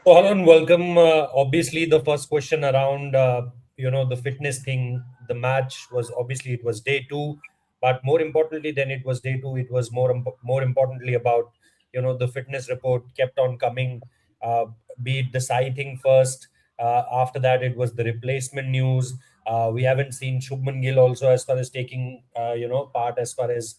So, Alan, welcome. Obviously, the first question around the fitness thing. The match was obviously it was day two, but more importantly than it was day two, it was more importantly about the fitness report kept on coming. Uh, be it the Sai thing first. After that, it was the replacement news. We haven't seen Shubman Gill also as far as taking part as far as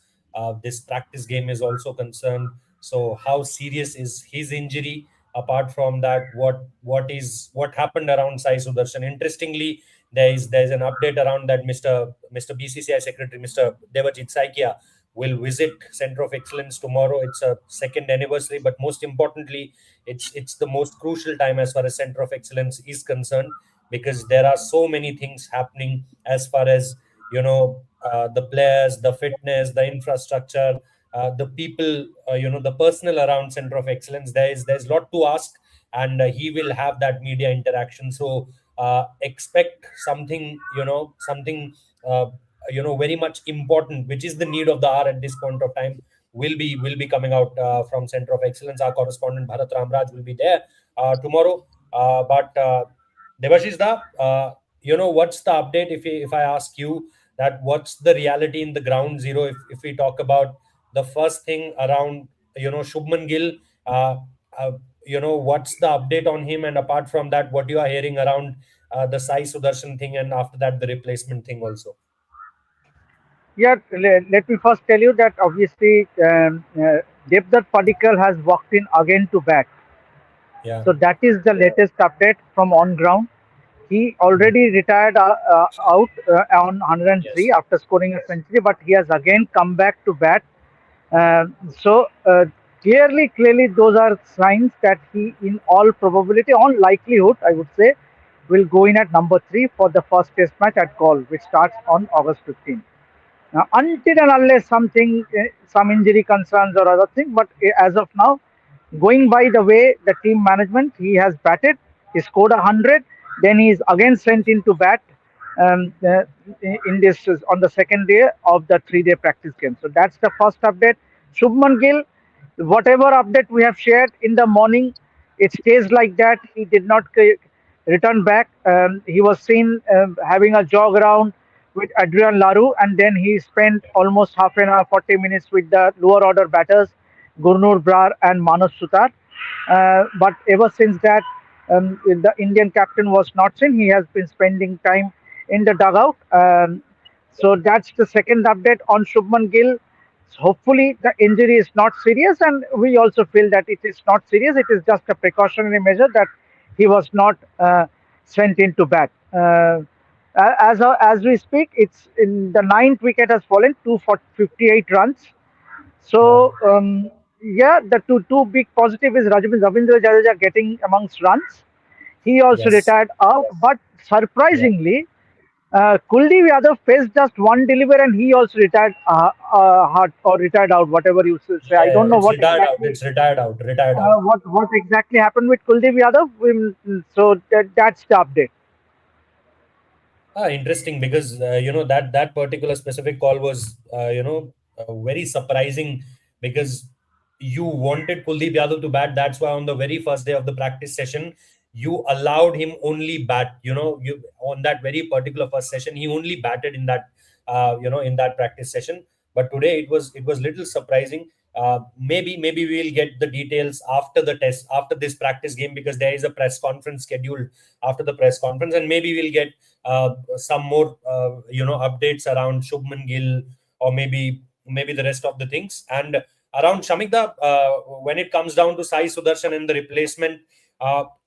this practice game is also concerned. So, how serious is his injury? Apart from that, what happened around Sai Sudarshan? Interestingly, there's an update around that Mr. BCCI Secretary Mr. Devdutt Padikkal will visit Center of Excellence tomorrow. It's a second anniversary, but most importantly, it's the most crucial time as far as Center of Excellence is concerned because there are so many things happening as far as the players, the fitness, the infrastructure, the people, the personnel around Center of Excellence. There's a lot to ask, and he will have that media interaction. So expect something very much important, which is the need of the hour at this point of time. Will be coming out from Center of Excellence. Our correspondent Bharat Ramraj will be there tomorrow. But Devashish da, what's the update if I ask you that what's the reality in the ground zero if we talk about the first thing around Shubman Gill, uh, uh, what's the update on him, and apart from that, what you are hearing around the Sai Sudarshan thing, and after that the replacement thing also. Yeah, let me first tell you that obviously Devdutt Padikkal has walked in again to bat. Yeah. So that is the latest update from on ground. He Mm. already retired out on 103 Yes. after scoring a century, but he has again come back to bat. So clearly, those are signs that he, in all probability, on likelihood, I would say, will go in at number three for the first Test match at Galle, which starts on August 15th. Now, until and unless something, some injury concerns or other thing, but as of now, going by the way the team management, he has batted, he scored 100, then he is again sent into bat um, uh, in this on the second day of the 3 day practice game. So that's the first update. Shubman Gill, whatever update we have shared in the morning, it stays like that. He did not return back. He was seen having a jog around with Adrian Laru, and then he spent almost half an hour, 40 minutes with the lower order batters, Gurnur Brar and Manoj Sutar. But ever since that, the Indian captain was not seen. He has been spending time in the dugout. So that's the second update on Shubman Gill. Hopefully, the injury is not serious, and we also feel that it is not serious. It is just a precautionary measure that he was not sent into bat. As we speak, it's in the ninth wicket has fallen, 258 runs. Yeah. So yeah, the two big positive is Ravindra Jadeja getting amongst runs. He also Yes. retired out, but Yeah. surprisingly, Kuldeep Yadav faced just one delivery and he also retired hard or retired out, whatever you say. I Yeah, don't yeah, know it's what retired out. exactly It's retired out. Retired out. what exactly happened with Kuldeep Yadav. So that's the update. Interesting because that particular specific call was very surprising because you wanted Kuldeep Yadav to bat. That's why on the very first day of the practice session, you allowed him only bat. You on that very particular first session, he only batted in that in that practice session. But today it was little surprising. Maybe we'll get the details after the test, after this practice game, because there is a press conference scheduled after the press conference, and maybe we'll get some more updates around Shubman Gill, or maybe the rest of the things. And around Shamikda, when it comes down to Sai Sudarshan and the replacement,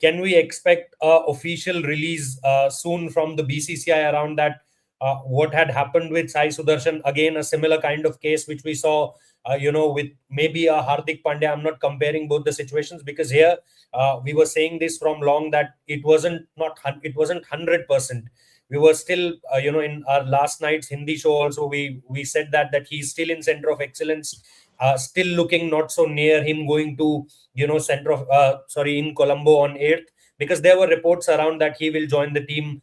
can we expect a official release soon from the BCCI around that? What had happened with Sai Sudarshan? Again, a similar kind of case which we saw, with maybe a Hardik Pandya. I'm not comparing both the situations because here we were saying this from long that it wasn't 100%. We were still in our last night's Hindi show also, we said that he's still in Center of Excellence, still looking not so near him going to center of sorry, in Colombo on 8th, because there were reports around that he will join the team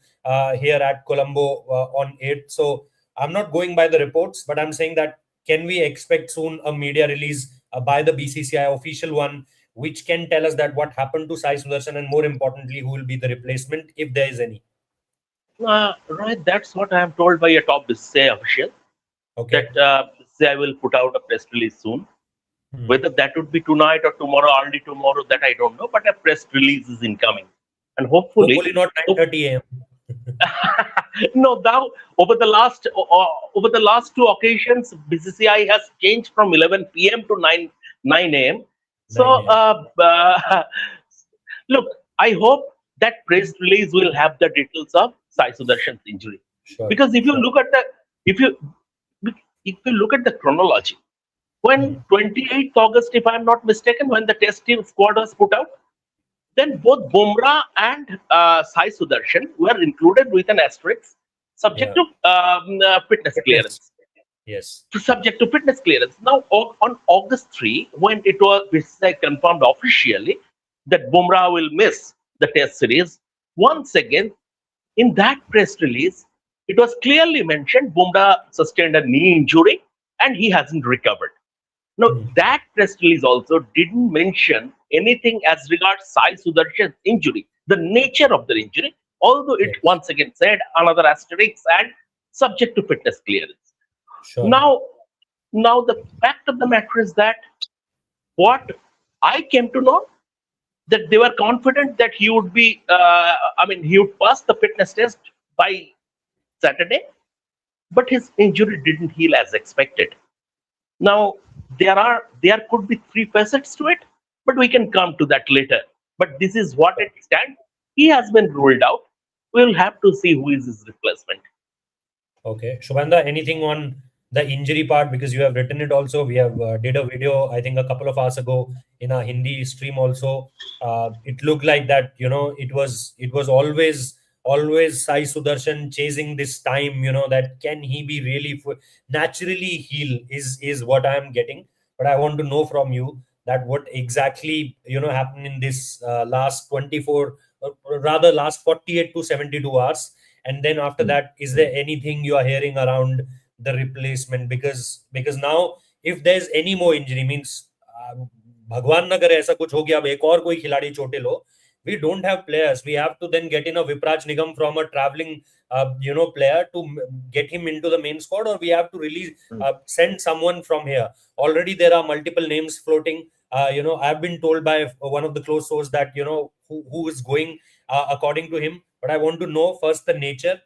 here at Colombo on 8th. So I'm not going by the reports, but I'm saying that can we expect soon a media release by the BCCI, official one, which can tell us that what happened to Sai Sudarshan, and more importantly, who will be the replacement if there is any. Right, that's what I am told by a top Sai official, Okay. that Sai will put out a press release soon. Hmm. Whether that would be tonight or tomorrow, early tomorrow, that I don't know. But a press release is incoming, and hopefully, Hopefully not 9:30 a.m. no. Now over the last two occasions, BCCI has changed from 11 p.m. to 9 a.m. So 9 a.m. look, I hope that press release will have the details of Sai Sudarshan's injury, Sure. because if you Sure. look at the if you if you look at the chronology, when Hmm. 28th August, if I'm not mistaken, when the test team squad was put out, then both Bumrah and Sai Sudarshan were included with an asterisk, subject Yeah. to fitness Fitness. clearance. Yes. Subject to fitness clearance. Now, on August 3, when it was confirmed officially that Bumrah will miss the test series, once again, in that press release, it was clearly mentioned Bumrah sustained a knee injury and he hasn't recovered. Now, Hmm. that press release also didn't mention anything as regards Sai Sudarshan's injury, the nature of the injury, although it Yes. once again said another asterisk and subject to fitness clearance. Sure. Now, now the fact of the matter is that what I came to know, that they were confident that he would be, he would pass the fitness test by Saturday, but his injury didn't heal as expected. Now, there could be three facets to it, but we can come to that later. But this is what it stands. He has been ruled out. We'll have to see who is his replacement. Okay. Shubhanda, anything on the injury part? Because you have written it also. We have did a video, I think, a couple of hours ago in our Hindi stream also. It looked like that, it was always Sai Sudarshan chasing this time, that can he be really naturally heal is what I am getting. But I want to know from you that what exactly, happened in this last 24, rather last 48 to 72 hours, and then after that, is there anything you are hearing around the replacement? Because now if there's any more injury, means भगवान न करे ऐसा कुछ हो गया, अब एक और कोई खिलाड़ी चोटे लो, we don't have players. We have to then get in a Vipraj Nigam from a traveling player to get him into the main squad, or we have to release send someone from here. Already there are multiple names floating. I've been told by one of the close sources that who is going according to him, but I want to know first the nature,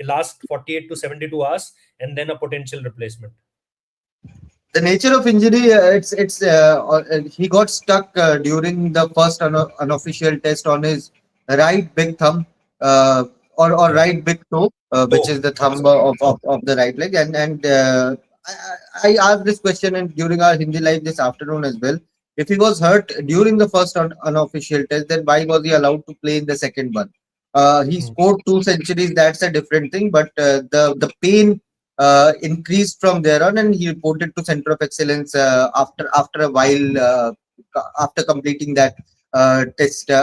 last 48 to 72 hours, and then a potential replacement. The nature of injury, he got stuck during the first unofficial test on his right big thumb, or Okay. right big toe, which is So the that's thumb of the right leg. And I asked this question during our Hindi live this afternoon as well. If he was hurt during the first unofficial test, then why was he allowed to play in the second one? He hmm, scored 2 centuries. That's a different thing. But the pain increased from there on, and he reported to Center of Excellence after a while, after completing that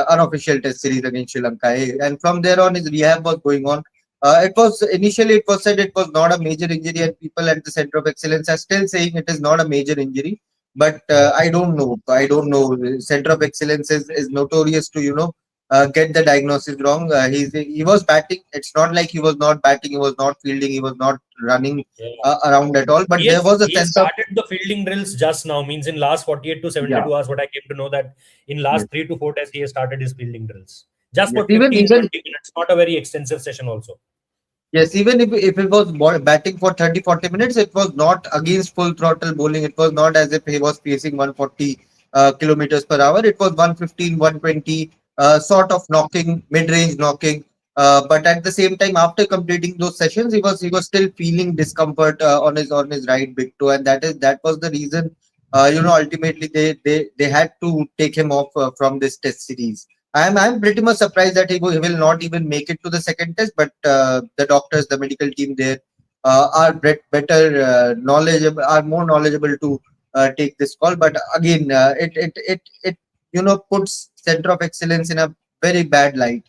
unofficial test series against Sri Lanka. And from there on, his rehab was going on. It was said it was not a major injury, and people at the Center of Excellence are still saying it is not a major injury. But right. I don't know. I don't know. Center of Excellence is notorious to get the diagnosis wrong. He was batting. It's not like he was not batting. He was not fielding. He was not running Yeah. around at all. But He there has was a he has sense of, started the fielding drills just now. Means in last 48 to yeah. 72 hours, what I came to know that in Yes. last 3 to 4 tests he has started his fielding drills just Yes. for 15-20 minutes. Not a very extensive session also. Even if it was batting for 30-40 minutes, it was not against full throttle bowling. It was not as if he was pacing 140 kilometers per hour. It was 115, 120, sort of knocking, mid-range knocking. But at the same time, after completing those sessions, he was still feeling discomfort on his right big toe, and that was the reason. Ultimately they had to take him off from this test series. I'm pretty much surprised that he will not even make it to the second test. But the doctors, the medical team there, are better knowledgeable, are more knowledgeable to take this call. But again, it puts Center of Excellence in a very bad light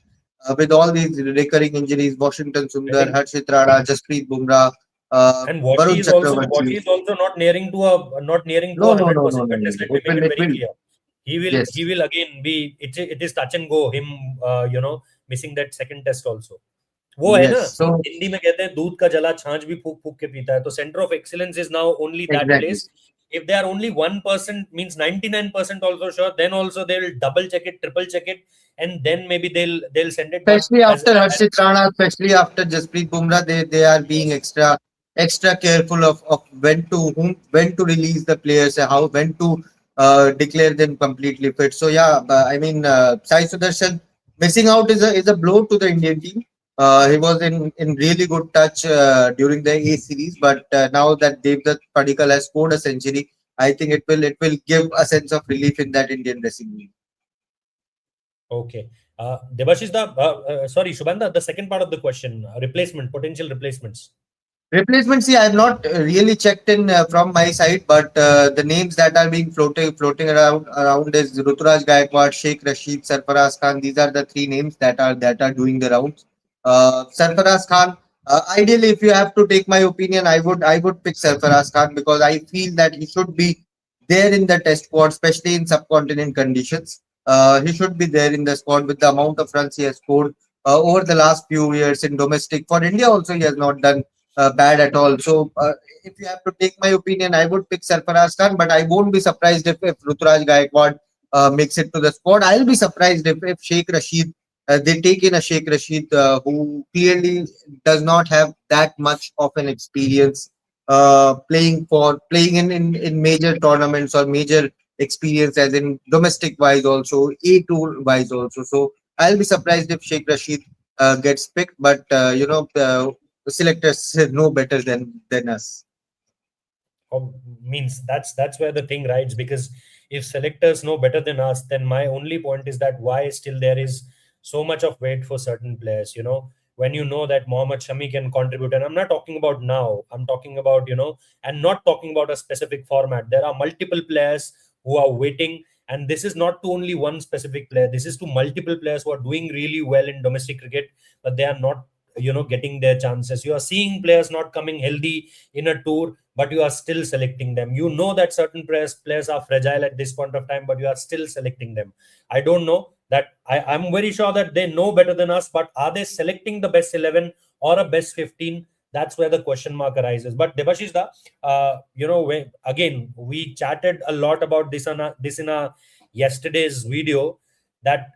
with all these recurring injuries. Washington I Sundar, think, Harshit Rana, Jasprit Bumrah, and Varun Washi Chakravarti. is also not nearing to No, a no, hundred no, no, percent no, no, fitness. no. Let me make it very clear. he Yes, will again be, it is touch and go him, missing that second test also. वो है ना, yes. So Hindi में कहते हैं दूध का जला छाछ भी फूक फूक के पीता है. तो centre of excellence is now only that exactly. Place. If they are only 1% means 99% also sure, then also they'll double check it, triple check it, and then maybe they'll send it. But Especially as after Harshit Rana, especially after Jasprit Bumrah, they are being extra careful of when to release the players, how when to declare them completely fit. So yeah, I mean Sai Sudarshan missing out is a blow to the Indian team. He was in really good touch during the A series, but now that Devdutt Padikkal has scored a century, I think it will give a sense of relief in that Indian dressing room. okay, Debashish, sorry, Shubhanda, the second part of the question, replacement, potential replacements. Replacements, see, I have not really checked in from my side, but the names that are being floating around is Ruturaj Gaikwad, Sheikh Rashid, Sarfaraz Khan. These are the three names that are doing the rounds. Sarfaraz Khan, ideally, if you have to take my opinion, I would pick Sarfaraz Khan because I feel that he should be there in the test squad, especially in subcontinent conditions. He should be there in the squad with the amount of runs he has scored over the last few years in domestic. For India, also, he has not done bad at all. So, if you have to take my opinion, I would pick Sarfaraz Khan, but I won't be surprised if Ruturaj Gaikwad makes it to the squad. I'll be surprised if Sheikh Rashid, they take in a Sheikh Rashid who clearly does not have that much of an experience playing in major tournaments or major experience as in domestic wise also, A tour wise also. So, I'll be surprised if Sheikh Rashid gets picked, but the selectors know better than us. Means that's where the thing rides, because if selectors know better than us, then my only point is that why still there is so much of weight for certain players, when you know that Mohammad Shami can contribute. And I'm not talking about now, I'm talking about, and not talking about a specific format. There are multiple players who are waiting, and this is not to only one specific player, this is to multiple players who are doing really well in domestic cricket, but they are not, getting their chances. You are seeing players not coming healthy in a tour, but you are still selecting them. You know that certain players are fragile at this point of time, but you are still selecting them. I don't know that. I'm very sure that they know better than us, but are they selecting the best 11 or a best 15? That's where the question mark arises. But Debashish, again, we chatted a lot about this in a yesterday's video, that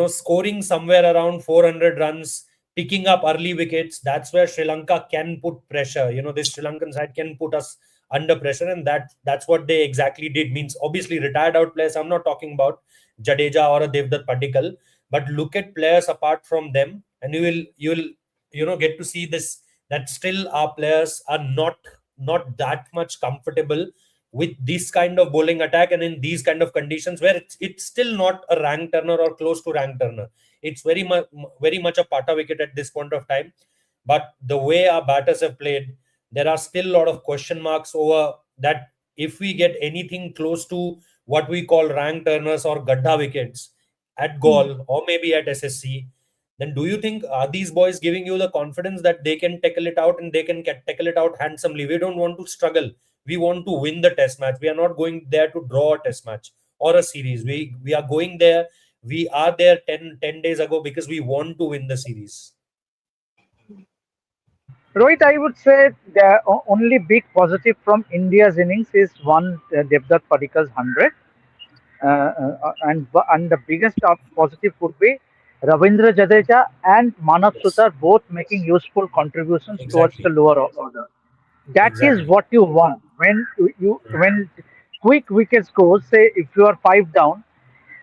scoring somewhere around 400 runs, picking up early wickets, that's where Sri Lanka can put pressure. This Sri Lankan side can put us under pressure, and that's what they exactly did. Means obviously retired out players. I'm not talking about Jadeja or a Devdutt Padikkal, but look at players apart from them, and you will get to see this, that still our players are not that much comfortable with this kind of bowling attack and in these kind of conditions where it's still not a rank turner or close to rank turner. It's very much a pata wicket at this point of time. But the way our batters have played, there are still a lot of question marks over that. If we get anything close to what we call rank turners or gadda wickets at Gaul or maybe at SSC, then do you think, are these boys giving you the confidence that they can tackle it out and they can tackle it out handsomely? We don't want to struggle. We want to win the test match. We are not going there to draw a test match or a series. We are going there. We are there 10 days ago because we want to win the series. Rohit, I would say the only big positive from India's innings is one, Devdutt Padikkal's 100. And the biggest positive would be Ravindra Jadeja and Manav Yes, Sutar both making useful contributions towards the exactly. lower order. That is Exactly. what you want when quick wickets go. Say if you are five down,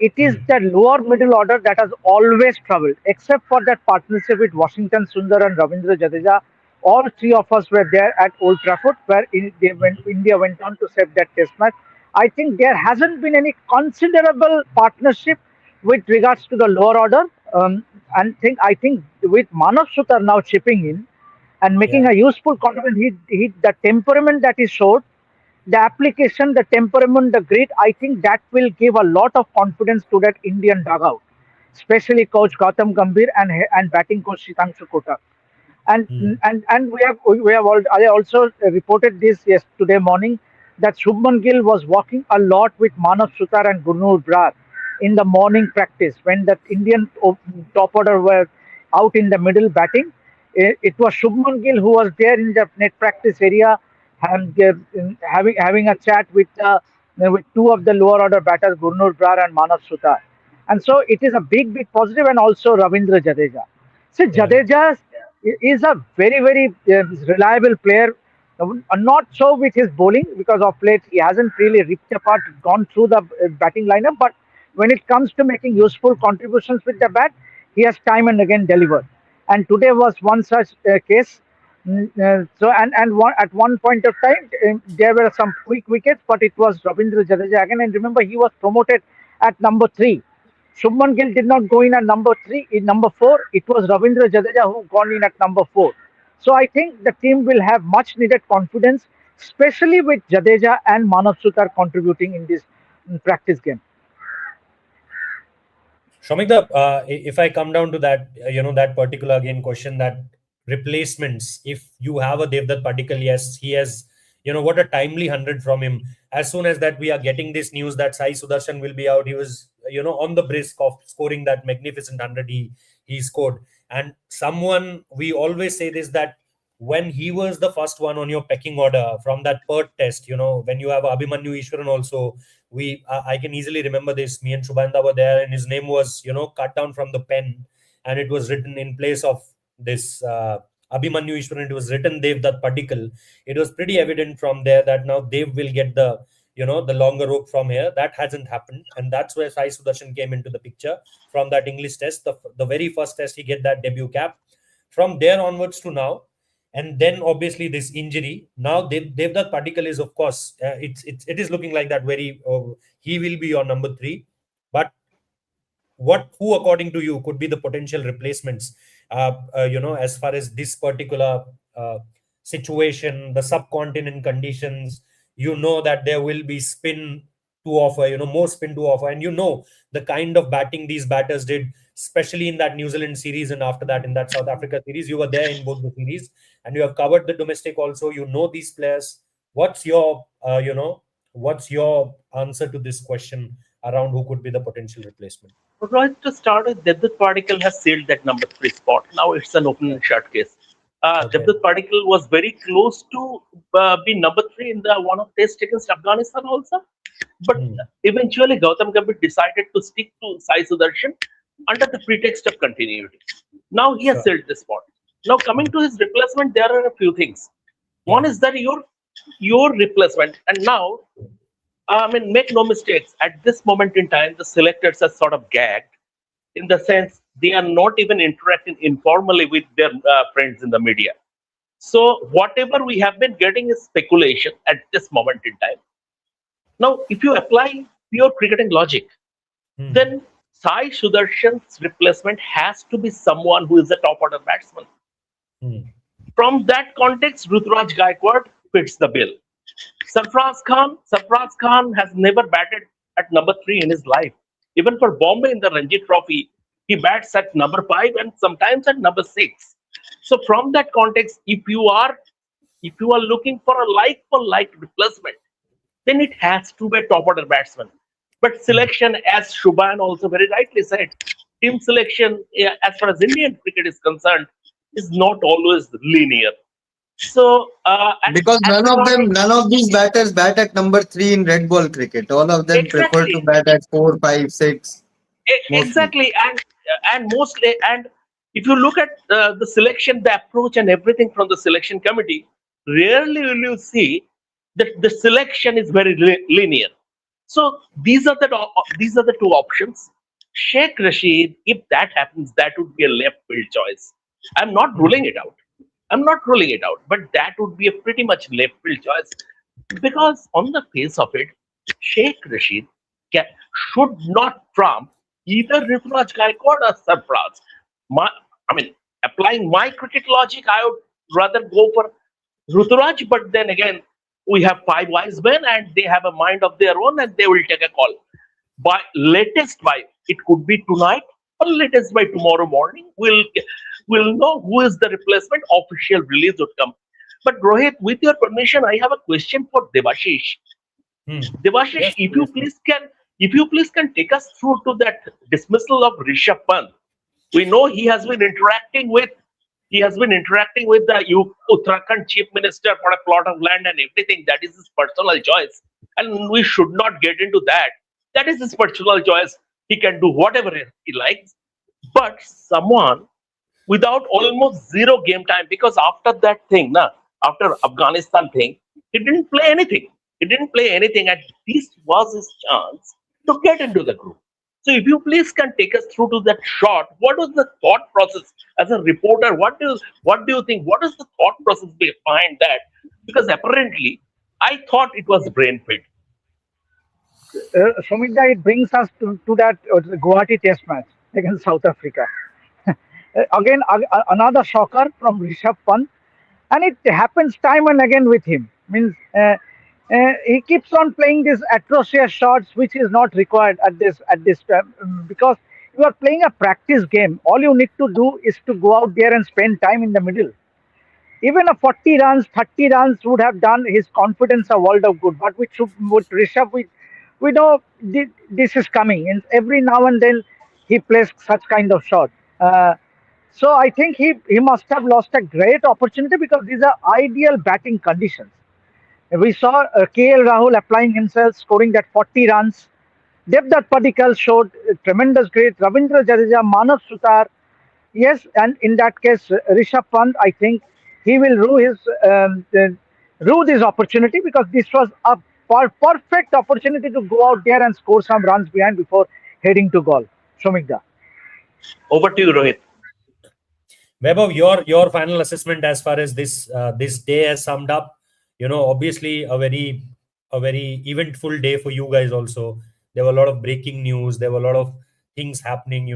it is Hmm. the lower middle order that has always struggled, except for that partnership with Washington Sundar and Ravindra Jadeja. All three of us were there at Old Trafford, where when India went on to save that test match. I think there hasn't been any considerable partnership with regards to the lower order. And I think with Manav Sutar now chipping in and making Yeah. a useful contribution, the temperament that he showed, the application, the temperament, the grit, I think that will give a lot of confidence to that Indian dugout, especially coach Gautam Gambhir and batting coach Shitangshu Kotak. And Hmm. and we have I also reported this yesterday morning. that Shubman Gill was walking a lot with Manav Sutar and Gurnur Brar in the morning practice when the Indian top order were out in the middle batting. It was Shubman Gill who was there in the net practice area and having a chat with two of the lower order batters, Gurnur Brar and Manav Sutar. And so it is a big positive, and also Ravindra Jadeja. See, Yeah. Jadeja is a very reliable player. Not so with his bowling, because of late he hasn't really ripped apart, gone through the batting lineup. But when it comes to making useful contributions with the bat, he has time and again delivered. And today was one such case. So at one point of time, there were some quick wickets, but it was Ravindra Jadeja again. And remember, he was promoted at number 3. Shubman Gill did not go in at number 3. In number 4, it was Ravindra Jadeja who gone in at number 4. So I think the team will have much needed confidence, especially with Jadeja and Manav Sutar contributing in this practice game. Shomikda, if I come down to that, that particular again question, that replacements, if you have a Devdutt Padikkal, yes, he has, what a timely 100 from him. As soon as that we are getting this news that Sai Sudharsan will be out, he was, on the brisk of scoring that magnificent 100 he scored. And someone, we always say this, that when he was the first one on your pecking order from that Perth test, when you have Abhimanyu Ishwaran also, I can easily remember this. Me and Shubhanda were there, and his name was, cut down from the pen, and it was written in place of this Abhimanyu Ishwaran. It was written Devdutt Padikkal. It was pretty evident from there that now Dev will get the longer rope from here. That hasn't happened, and that's where Sai Sudarshan came into the picture from that English test. The very first test, he get that debut cap. From there onwards to now, and then obviously this injury. Now Devdutt Padikkal is, of course, it is looking like that he will be on number 3. But who according to you could be the potential replacements? As far as this particular situation, the subcontinent conditions, that there will be spin to offer, more spin to offer, and the kind of batting these batters did, especially in that New Zealand series, and after that in that South Africa series. You were there in both the series, and you have covered the domestic also. These players. What's your answer to this question around who could be the potential replacement? Right, to start with, Devdutt Padikkal has sealed that number 3 spot. Now it's an open and shut case. Okay. Devdutt Padikkal was very close to be number 3 in the one of test against Afghanistan also. But eventually Gautam Gambhir decided to stick to Sai Sudarshan under the pretext of continuity. Now he has sealed the spot. Now coming to his replacement, there are a few things. One is that your replacement, and now, make no mistakes, at this moment in time, the selectors are sort of gagged, in the sense they are not even interacting informally with their friends in the media. So whatever we have been getting is speculation at this moment in time. Now, if you apply pure cricketing logic, then Sai Sudarshan's replacement has to be someone who is a top order batsman. From that context, Ruturaj Gaikwad fits the bill. Sarfraz Khan has never batted at number 3 in his life. Even for Bombay in the Ranji Trophy, he bats at number 5 and sometimes at number 6. So from that context, if you are looking for a like-for-like replacement, then it has to be a top order batsman. But selection, as Shubhan also very rightly said, team selection, as far as Indian cricket is concerned, is not always linear. So because none of these batters bat at number 3 in red ball cricket. All of them prefer to bat at 4, 5, 6. Exactly, and mostly, and if you look at the selection, the approach, and everything from the selection committee, rarely will you see that the selection is very linear. So these are the two options. Sheikh Rashid, if that happens, that would be a left field choice. I'm not ruling it out. But that would be a pretty much left field choice, because on the face of it, Sheikh Rashid should not trump either Ruturaj Gaikwad or Sarfraz. Applying my cricket logic, I would rather go for Ruturaj, but then again, we have 5 wise men and they have a mind of their own and they will take a call. It could be tonight or latest by tomorrow morning, we'll know who is the replacement. Official release would come. But Rohit, with your permission, I have a question for Devashish. Devashish, Yes, yes, yes. if you please can take us through to that dismissal of Rishabh Pant. We know he has been interacting with the Uttarakhand chief minister for a plot of land and everything. That is his personal choice, and we should not get into that. That is his personal choice. He can do whatever he likes. But someone without almost zero game time, because after that thing, after Afghanistan thing, he didn't play anything. He didn't play anything, and this was his chance to get into the group. So, if you please can take us through to that shot, what was the thought process as a reporter? What do you think? What is the thought process behind that? Because apparently, I thought it was brain fade. Somita, it brings us to that Guwahati Test match against South Africa. Again, another shocker from Rishabh Pant, and it happens time and again with him. Means he keeps on playing these atrocious shots, which is not required at this time, because you are playing a practice game. All you need to do is to go out there and spend time in the middle. Even a 40 runs, 30 runs would have done his confidence a world of good. But with Rishabh, we know this is coming. And every now and then he plays such kind of shot. So I think he must have lost a great opportunity because these are ideal batting conditions. We saw KL Rahul applying himself, scoring that 40 runs. Devdutt Padikkal showed tremendous great. Ravindra Jadeja, Manav Sutar. Yes, and in that case, Rishabh Pant, I think he will rue this opportunity because this was a perfect opportunity to go out there and score some runs behind before heading to goal. Shomikda. Over to you, Rohit. Vaibhav, your final assessment as far as this day has summed up. Obviously a very eventful day for you guys also. There were a lot of breaking news. There were a lot of things happening.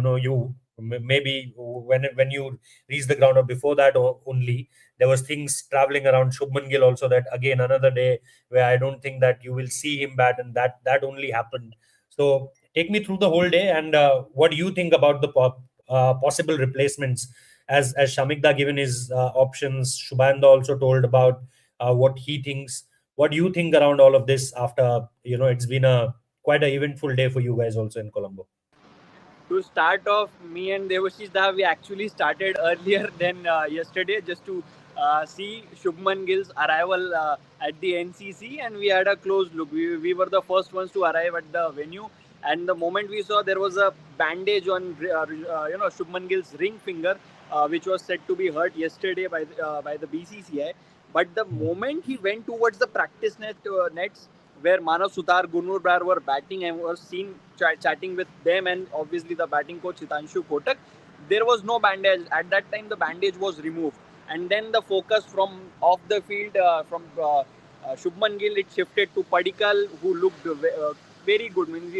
Maybe when you reached the ground or before that only, there was things traveling around Shubman Gill also. That again another day where I don't think that you will see him bat, and that only happened. So take me through the whole day, and what do you think about the possible replacements? As Shamikda given his options, Shubhanda also told about what he thinks. What do you think around all of this after it's been a quite an eventful day for you guys also in Colombo? To start off, me and Devashish Da, we actually started earlier than yesterday just to see Shubman Gill's arrival at the NCC, and we had a close look. We were the first ones to arrive at the venue, and the moment we saw there was a bandage on Shubman Gill's ring finger, which was said to be hurt yesterday by the BCCI. But the moment he went towards the practice nets, where Manav Sutar, Gurnur Brar were batting and was seen chatting with them, and obviously the batting coach Hitanshu Kotak, there was no bandage. At that time, the bandage was removed. And then the focus from off the field, from Shubman Gill, it shifted to Padikkal, who looked very good. Means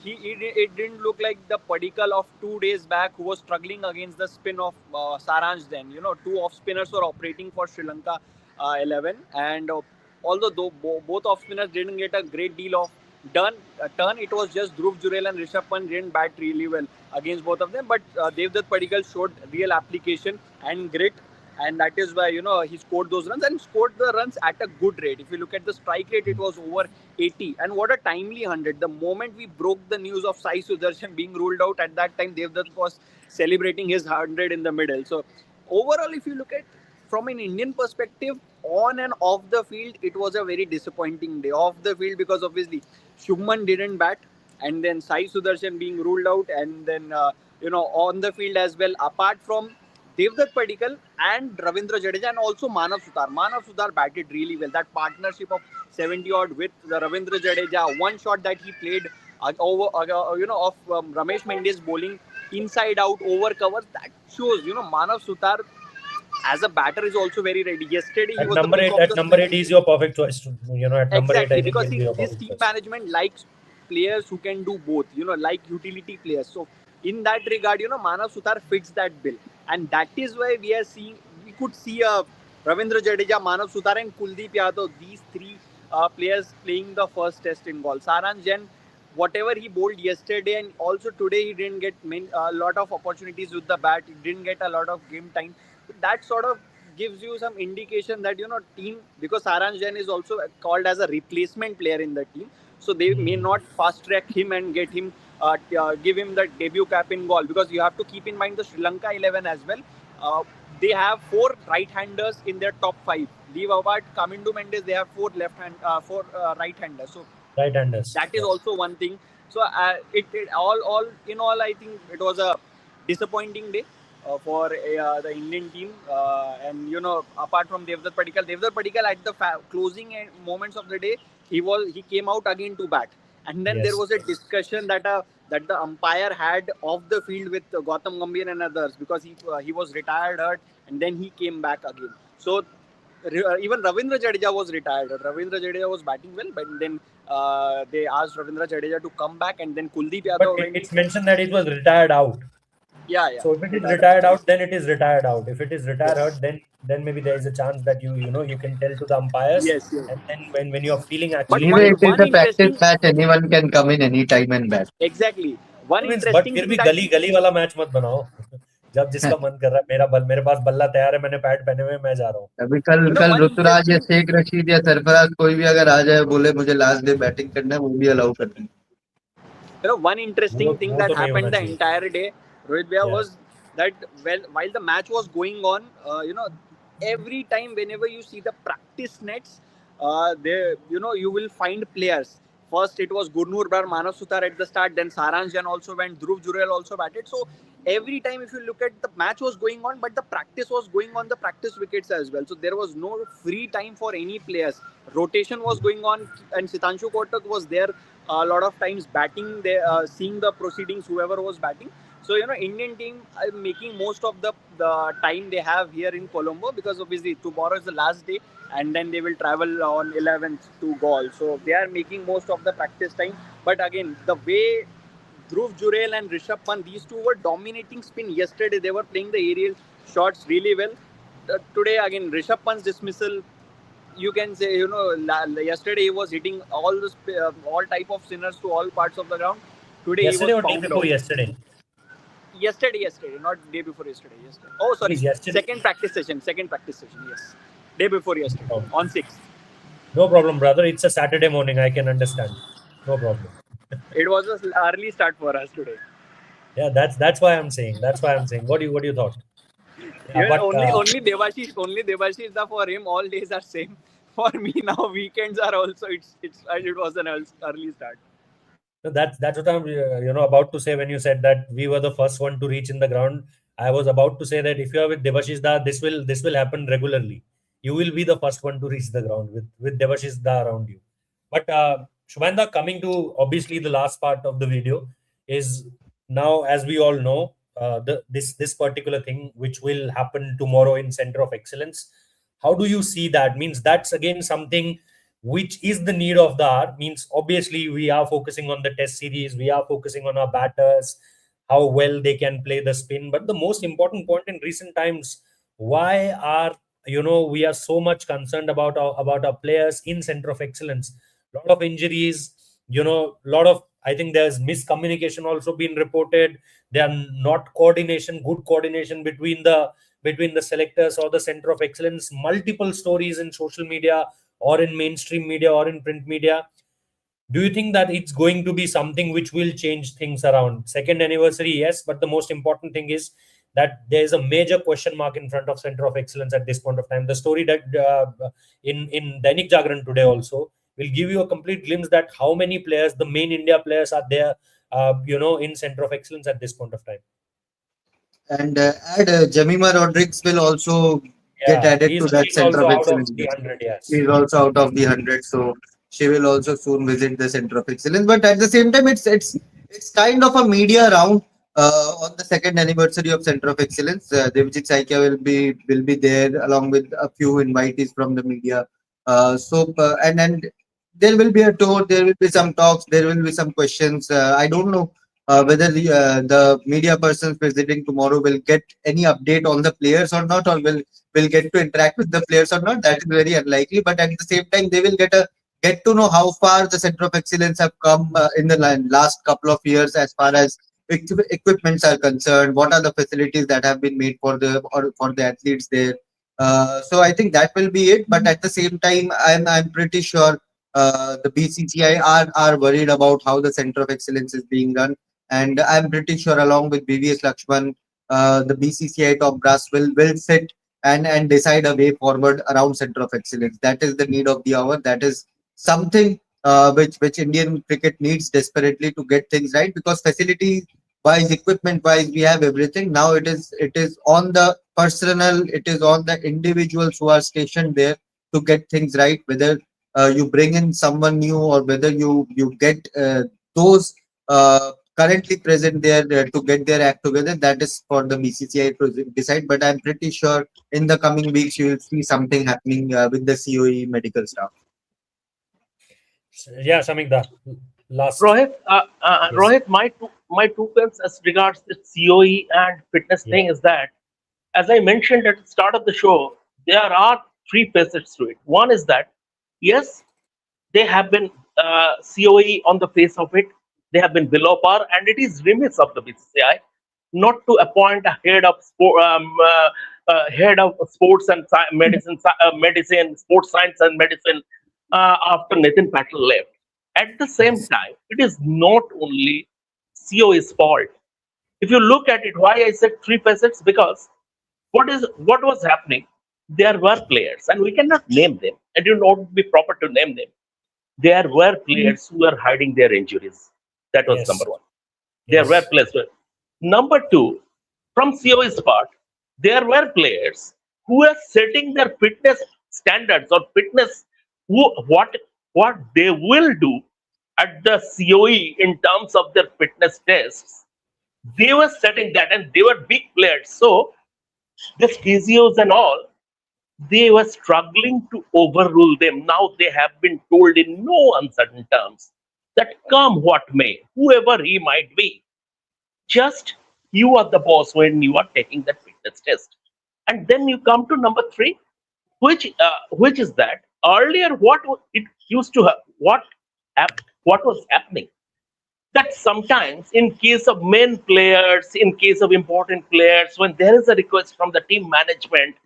it didn't look like the Padikkal of 2 days back, who was struggling against the spin of Saransh then. Two off spinners were operating for Sri Lanka 11. And although both off spinners didn't get a great deal of turn, it was just Dhruv Jurel and Rishabh Pant didn't bat really well against both of them. But Devdutt Padikkal showed real application and grit, and that is why he scored those runs and scored the runs at a good rate. If you look at the strike rate, it was over 80, and what a timely 100. The moment we broke the news of Sai Sudharsan being ruled out, at that time Devdutt was celebrating his 100 in the middle. So overall, if you look at from an Indian perspective, on and off the field, it was a very disappointing day. Off the field, because obviously Shubman didn't bat, and then Sai Sudarshan being ruled out, and then on the field as well. Apart from Devdutt Padikkal and Ravindra Jadeja, and also Manav Sutar. Manav Sutar batted really well. That partnership of 70 odd with the Ravindra Jadeja, one shot that he played over of Ramesh Mendes bowling inside out over covers, that shows Manav Sutar as a batter is also very ready. Yesterday he At was the number pick eight, of at the number eight is your perfect choice. At number eight, exactly, I think because he'll be your this perfect team choice. management likes players who can do both. Like utility players. So in that regard, Manav Sutar fits that bill, and that is why we could see Ravindra Jadeja, Manav Sutar, and Kuldeep Yadav. These three players playing the first test in ball. Saransh Jain, whatever he bowled yesterday and also today, he didn't get a lot of opportunities with the bat. He didn't get a lot of game time. That sort of gives you some indication that team, because Saransh Jain is also called as a replacement player in the team, so they may not fast track him and get him give him the debut cap in goal, because you have to keep in mind the Sri Lanka 11 as well. They have four right-handers in their top five. Leave apart Kamindu Mendes, they have four right-handers. So Right-handers. that is Yes. also one thing. So it all in all, I think it was a disappointing day for the Indian team. And apart from Devdutt Padikkal at the closing moments of the day, he came out again to bat. And then there Yes. was a discussion that the umpire had off the field with Gautam Gambhir and others, because he was retired hurt, and then he came back again. So even Ravindra Jadeja was retired. Ravindra Jadeja was batting well, but then they asked Ravindra Jadeja to come back, and then Kuldeep But Yadav went. it's mentioned that it was retired out. Yeah, So if it is retired. retired out, then it is retired out. If it is retired Yes. out, then maybe there is a chance that you can tell to the umpires, Yes. and then when you're feeling But actually Anyway, it is one a practice interesting, match. Anyone can come in any time and bat. exactly. One means but interesting फिर thing भी that गली गली वाला match मत बनाओ जब जिसका मन कर रहा है मेरे पास बल्ला तैयार है मैंने पैड पहने हुए मैं जा रहा हूँ अभी कल कल one ऋतुराज या interesting, शेख रशीद या सरफराज कोई भी अगर आ जाए बोले मुझे लास्ट डे बैटिंग करना है वो भी अलाउ कर दें. one interesting thing वो that तो नहीं होना happened the चाहिए. entire day, Rohit Bhaiya, Yeah. was that while the match was going on, every time whenever you see the practice nets, there you will find players. First it was Gurnur Brar, Manav Sutar at the start, then Saransh Jain also went, Dhruv Jurel also batted. So every time if you look at the match was going on, but the practice was going on the practice wickets as well. So there was no free time for any players. Rotation was going on, and Sitanshu Kotak was there a lot of times batting, seeing the proceedings, whoever was batting. So Indian team are making most of the time they have here in Colombo, because obviously tomorrow is the last day, and then they will travel on 11th to Gaul. So they are making most of the practice time. But again, the way Dhruv Jurel and Rishabh Pant, these two were dominating spin yesterday. They were playing the aerial shots really well. Today again, Rishabh Pant's dismissal, you can say, yesterday he was hitting all type of sinners to all parts of the ground. Today he Yesterday was or day found before out. yesterday? Yesterday, not day before yesterday. Yesterday. Oh, sorry. Please, yesterday. Second practice session. Yes. Day before yesterday. Oh. On 6th. No problem, brother. It's a Saturday morning. I can understand. No problem. It was an early start for us today. Yeah, that's why I'm saying. What do you thought? Yeah, Even but only Devashish for him all days are same. For me now weekends are also it was an early start. no, that's what I'm about to say when you said that we were the first one to reach in the ground. I was about to say that if you are with Devashish Da, this will happen regularly. You will be the first one to reach the ground with Devashish Da around you. But Shubhanda, coming to obviously the last part of the video is now, as we all know, this particular thing which will happen tomorrow in Center of Excellence. How do you see that? Means that's again something which is the need of the hour. Means obviously we are focusing on the test series, we are focusing on our batters, how well they can play the spin. But the most important point in recent times, why are we are so much concerned about our players in Center of Excellence? Lot of injuries, lot of, I think there's miscommunication also been reported. There are not good coordination between the selectors or the Center of Excellence. Multiple stories in social media or in mainstream media or in print media. Do you think that it's going to be something which will change things around? Second anniversary, yes, but the most important thing is that there is a major question mark in front of Center of Excellence at this point of time. The story that in Dainik Jagran today also will give you a complete glimpse that how many players, the main India players, are there, in Center of Excellence at this point of time. And add Jemima Rodriguez will also get added to that She's Center also of out Excellence. of the 100, yes. She's also out of the 100, so she will also soon visit the Center of Excellence. But at the same time, it's kind of a media round on the second anniversary of Center of Excellence. Devjit Saikia will be there along with a few invitees from the media. And there will be a tour. There will be some talks. There will be some questions. I don't know whether the media persons visiting tomorrow will get any update on the players or not, or will get to interact with the players or not. That is very unlikely. But at the same time, they will get to know how far the Center of Excellence have come in the last couple of years as far as equipments are concerned. What are the facilities that have been made for the athletes there? So I think that will be it. But at the same time, I'm pretty sure the BCCI are worried about how the center of excellence is being run, and I'm pretty sure along with BVS Lakshman, the BCCI top brass will sit and decide a way forward around center of excellence. That is the need of the hour. That is something which Indian cricket needs desperately to get things right, because facility wise, equipment wise, we have everything. Now it is on the personnel, it is on the individuals who are stationed there to get things right, whether you bring in someone new or whether you get those currently present there to get their act together. That is for the BCCI to decide, but I'm pretty sure in the coming weeks you will see something happening with the COE medical staff. Yeah, Samikda, last. Yes. Rohit, my two pence as regards the COE and fitness Yeah. thing is that, as I mentioned at the start of the show, there are three facets to it. One is that, yes, they have been COE on the face of it. They have been below par, and it is remiss of the BCCI not to appoint a head of sports and medicine, sports science and medicine after Nitin Patel left. At the same Yes. time, it is not only COE's fault. If you look at it, why I said three facets, because what was happening? There were players, and we cannot name them. It would not be proper to name them. There were players who were hiding their injuries. That was number Yes. one. There were Yes. players. Number two, from COE's part, there were players who were setting their fitness standards or fitness, what they will do at the COE in terms of their fitness tests. They were setting that, and they were big players. So the physios and all, they were struggling to overrule them. Now they have been told in no uncertain terms that come what may, whoever he might be, just you are the boss when you are taking that fitness test. And then you come to number three, which is that earlier it used to have, what was happening, that sometimes in case of main players, in case of important players, when there is a request from the team management,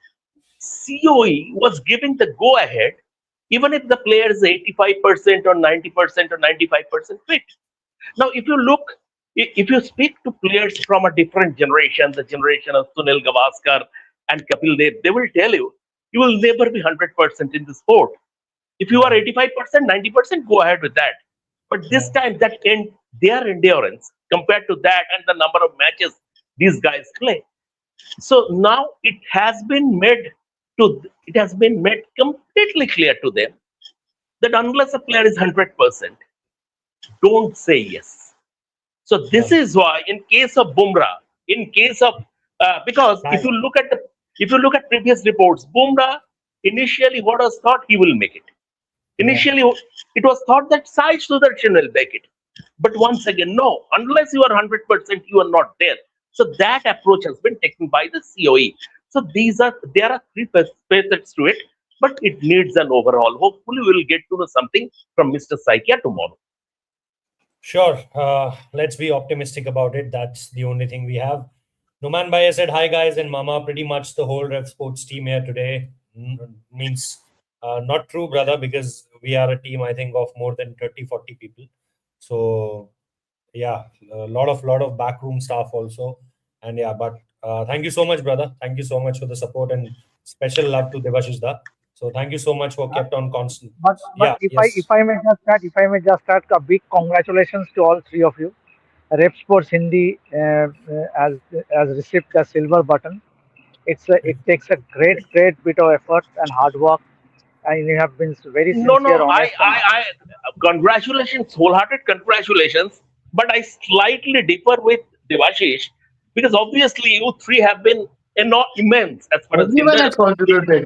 COE was giving the go ahead, even if the player is 85% or 90% or 95% fit. Now, if you speak to players from a different generation, the generation of Sunil Gavaskar and Kapil Dev, they will tell you, you will never be 100% in the sport. If you are 85%, 90%, go ahead with that. But this time, their endurance compared to that and the number of matches these guys play. So now it has been made completely clear to them that unless a player is 100%, don't say yes. So this Yeah. is why, in case of Bumrah, in case of because Right. if you look at previous reports, Bumrah initially what was thought he will make it. Yeah. Initially, it was thought that Sai Sudharsan will make it. But once again, no, unless you are 100%, you are not there. So that approach has been taken by the COE. So there are three facets to it, but it needs an overhaul. Hopefully, we will get to know something from Mr. Saikia tomorrow. Sure. Let's be optimistic about it. That's the only thing we have. Numan Bhai said, hi guys and Mama. Pretty much the whole Rev Sports team here today. Means not true, brother, because we are a team, I think, of more than 30-40 people. So yeah, a lot of backroom staff also. And yeah, but thank you so much, brother. Thank you so much for the support, and special love to Devashish Da. So thank you so much for kept on constant. But Yeah, yes. if I may just start, a big congratulations to all three of you. Rep Sports Hindi has received the silver button. It takes a great bit of effort and hard work, and you have been very No, sincere, no, honest, and I congratulations, wholehearted congratulations. But I slightly differ with Devashish because obviously you three have been immense as far as Everyone has contributed.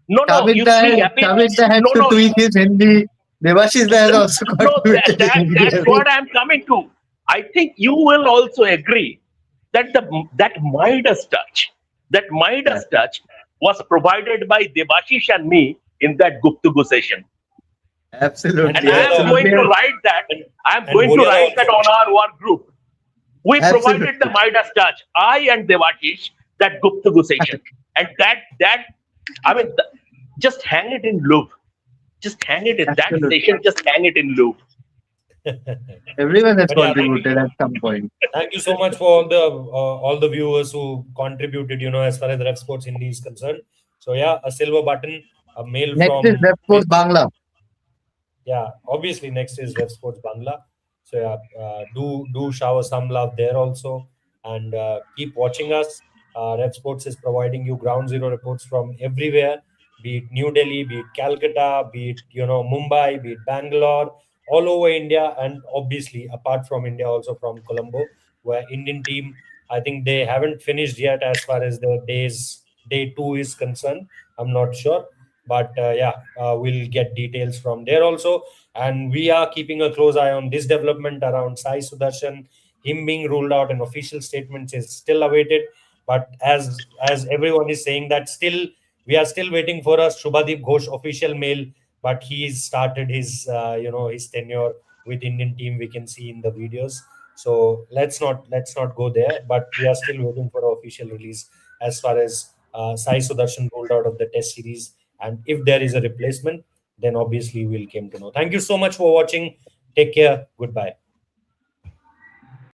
No, no, you three have been. Kavita had No, to no, tweak his Hindi. Devashish has also no. contributed in Hindi. That's what I'm coming to. I think you will also agree that that Yeah, Midas touch was provided by Devashish and me in that Guptugu session. And And absolutely, I am Boliana, going to absolutely, write that. I am and going to Boliana write that also. on our work group. We provided the absolutely. Midas touch. I and Devashish that Guptugu session, and that I mean, just hang it in loop. Just hang it in that Absolutely. station. Just hang it in loop. Everyone has But yeah, contributed at some point. thank you so much for all the viewers who contributed. As far as Ref Sports India is concerned. So yeah, a silver button, a mail Next is from Ref Sports Bangla. yeah, obviously next is Ref Sports Bangla. So yeah, do shower some love there also, and keep watching us. Ref Sports is providing you ground zero reports from everywhere, be it New Delhi, be it Calcutta, be it Mumbai, be it Bangalore, all over India, and obviously apart from India also from Colombo, where Indian team, I think they haven't finished yet as far as the day two is concerned. I'm not sure, but yeah, we'll get details from there also, and we are keeping a close eye on this development around Sai Sudharsan. Him being ruled out, and official statements is still awaited, but as everyone is saying that still we are still waiting for a Shubhadeep Ghosh official mail, but he's started his his tenure with Indian team, we can see in the videos. So let's not go there, but we are still waiting for an official release as far as Sai Sudarshan ruled out of the test series, and if there is a replacement, then obviously we'll came to know. Thank you so much for watching. Take care. Goodbye.